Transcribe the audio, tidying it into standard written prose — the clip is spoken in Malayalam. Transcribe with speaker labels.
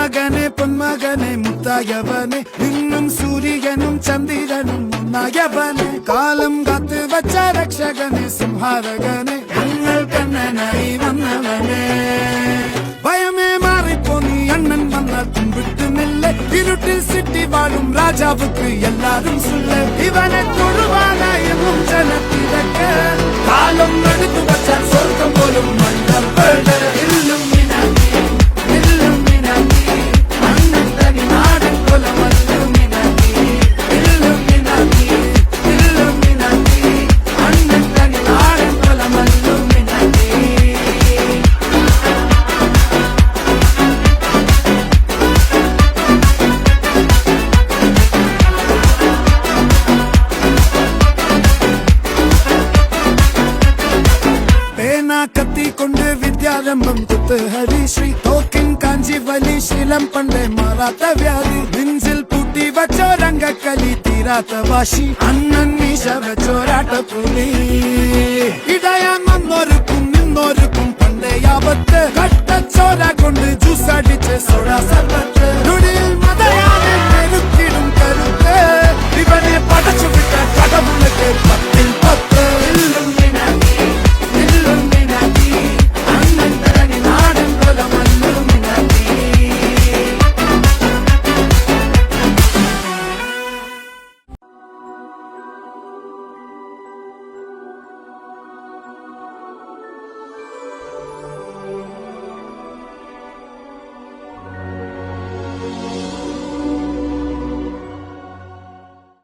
Speaker 1: പൊന്മകനെ പൊന്മകനെ മുത്തായവനെ നിന്നും സൂര്യനും ചന്ദ്രനും ഒന്നായവനെ കാലം കാത്ത് വച്ച രക്ഷകനെ സംഹാരകനെ ഞങ്ങൾ കണ്ണനായി വന്നവനെ ഭയമേ മാറിപ്പോ നീ അണ്ണൻ വന്നാൽ കുമ്പിട്ടുന്നില്ല ഇരുട്ടിൽ സിറ്റി വാഴും രാജാവുക്ക് എല്ലാരും സുല്ല ഇവനെ തൊഴുവാനായും ജനത്തിരക്ക് കാലം എടുത്തു വച്ചാൽ സ്വർഗം പോലും മണ്ണപ്പേട് കത്തിക്കൊണ്ട് വിദ്യാരംഭം കുത്ത് ഹരിശ്രീ തോക്കിൻ കാഞ്ചി വലി ശീലം പണ്ടേ മാറാത്ത വ്യാധി നെഞ്ചിൽ പൂട്ടി വച്ചോരംഗക്കലി തീരാത്ത വാശി അണ്ണൻ മീശ വെച്ചോരാട്ട പുലി ഇടയാൻ വന്നോർക്കും നിന്നോർക്കും പണ്ടേ ആപത്ത് കട്ടച്ചോര കൊണ്ട് ജ്യൂസ് അടിച്ച് സോഡ സർബത്ത്